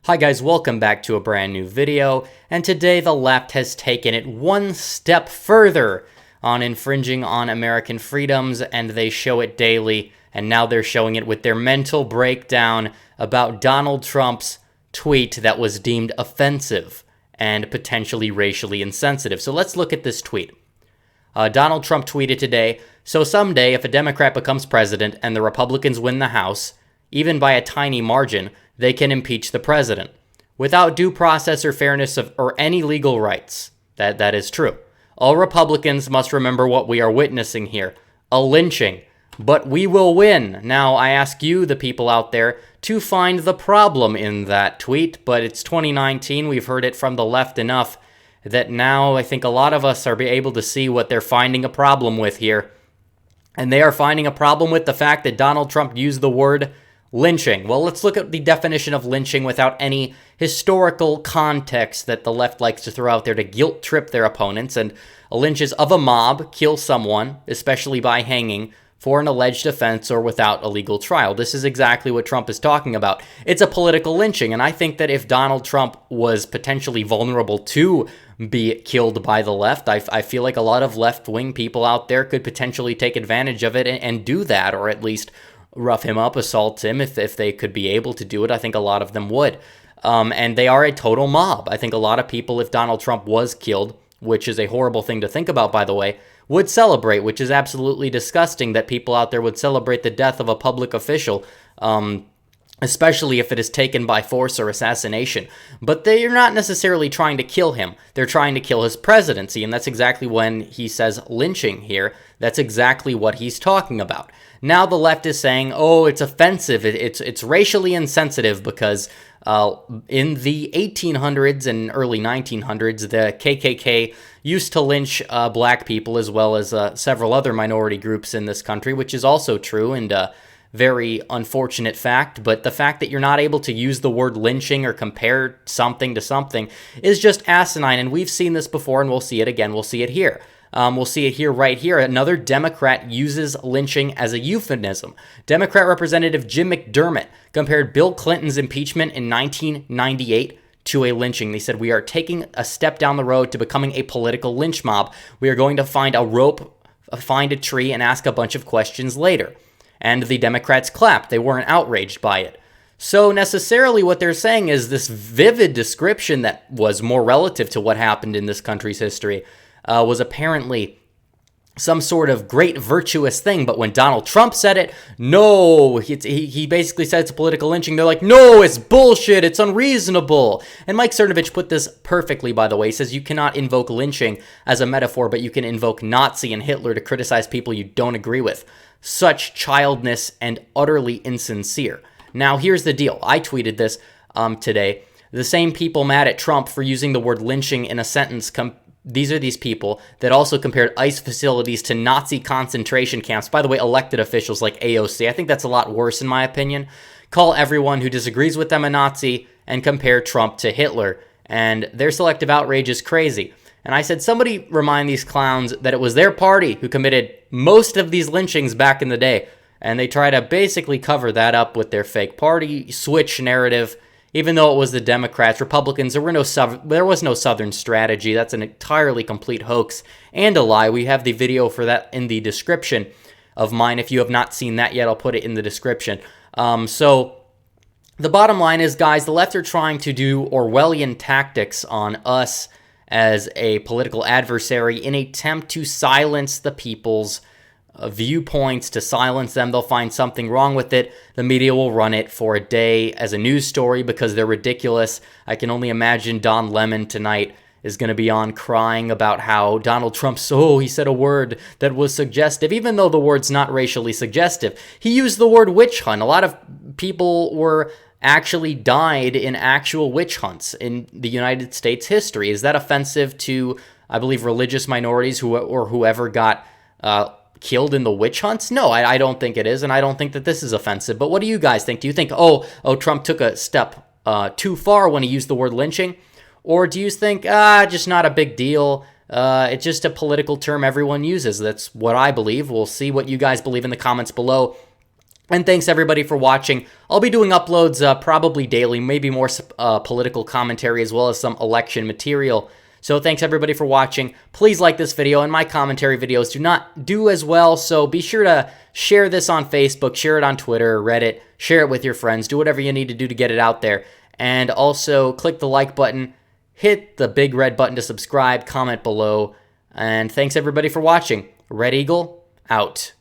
Hi guys, welcome back to a brand new video, and today the left has taken it one step further on infringing on American freedoms, and they show it daily, and now they're showing it with their mental breakdown about Donald Trump's tweet that was deemed offensive and potentially racially insensitive. So let's look at this tweet. Donald Trump tweeted today, "So someday if a Democrat becomes president and the Republicans win the House, even by a tiny margin, they can impeach the president without due process or fairness or any legal rights." That is true. All Republicans must remember what we are witnessing here, a lynching. But we will win. Now, I ask you, the people out there, to find the problem in that tweet, but it's 2019. We've heard it from the left enough that now I think a lot of us are able to see what they're finding a problem with here. And they are finding a problem with the fact that Donald Trump used the word lynching. Well, let's look at the definition of lynching without any historical context that the left likes to throw out there to guilt trip their opponents. And a lynch is of a mob, kill someone, especially by hanging, for an alleged offense or without a legal trial. This is exactly what Trump is talking about. It's a political lynching, and I think that if Donald Trump was potentially vulnerable to be killed by the left, I feel like a lot of left-wing people out there could potentially take advantage of it and do that, or at least rough him up, assault him. If they could be able to do it, I think a lot of them would. And they are a total mob. I think a lot of people, if Donald Trump was killed, which is a horrible thing to think about, by the way, would celebrate, which is absolutely disgusting that people out there would celebrate the death of a public official, especially if it is taken by force or assassination. But they are not necessarily trying to kill him. They're trying to kill his presidency, and that's exactly when he says lynching here. That's exactly what he's talking about. Now the left is saying, oh, it's offensive, it's racially insensitive because in the 1800s and early 1900s, the KKK used to lynch black people as well as several other minority groups in this country, which is also true and a very unfortunate fact. But the fact that you're not able to use the word lynching or compare something to something is just asinine, and we've seen this before and we'll see it again. We'll see it here. We'll see it here, right here. Another Democrat uses lynching as a euphemism. Democrat Representative Jim McDermott compared Bill Clinton's impeachment in 1998 to a lynching. They said, "We are taking a step down the road to becoming a political lynch mob. We are going to find a rope, find a tree, and ask a bunch of questions later." And the Democrats clapped. They weren't outraged by it. So necessarily what they're saying is this vivid description that was more relative to what happened in this country's history was apparently some sort of great virtuous thing. But when Donald Trump said it, no, he basically said it's a political lynching. They're like, no, it's bullshit, it's unreasonable. And Mike Cernovich put this perfectly, by the way. He says you cannot invoke lynching as a metaphor, but you can invoke Nazi and Hitler to criticize people you don't agree with. Such childness and utterly insincere. Now, here's the deal. I tweeted this today. The same people mad at Trump for using the word lynching in a sentence these are these people that also compared ICE facilities to Nazi concentration camps. By the way, elected officials like AOC. I think that's a lot worse in my opinion. Call everyone who disagrees with them a Nazi and compare Trump to Hitler. And their selective outrage is crazy. And I said, somebody remind these clowns that it was their party who committed most of these lynchings back in the day. And they try to basically cover that up with their fake party switch narrative. Even though it was the Democrats, Republicans, there was no Southern strategy. That's an entirely complete hoax and a lie. We have the video for that in the description of mine. If you have not seen that yet, I'll put it in the description. So the bottom line is, guys, the left are trying to do Orwellian tactics on us as a political adversary in an attempt to silence the people's viewpoints, to silence them. They'll find something wrong with it. The media will run it for a day as a news story because they're ridiculous. I can only imagine Don Lemon tonight is going to be on crying about how Donald Trump, he said a word that was suggestive, even though the word's not racially suggestive. He used the word witch hunt. A lot of people were actually died in actual witch hunts in the United States history. Is that offensive to, I believe, religious minorities or whoever got killed in the witch hunts? No, I don't think it is, and I don't think that this is offensive. But what do you guys think? Do you think, Trump took a step too far when he used the word lynching? Or do you think, just not a big deal? It's just a political term everyone uses. That's what I believe. We'll see what you guys believe in the comments below. And thanks everybody for watching. I'll be doing uploads probably daily, maybe more political commentary as well as some election material. So thanks everybody for watching. Please like this video, and my commentary videos do not do as well, so be sure to share this on Facebook, share it on Twitter, Reddit, share it with your friends, do whatever you need to do to get it out there. And also click the like button, hit the big red button to subscribe, comment below, and thanks everybody for watching. Red Eagle, out.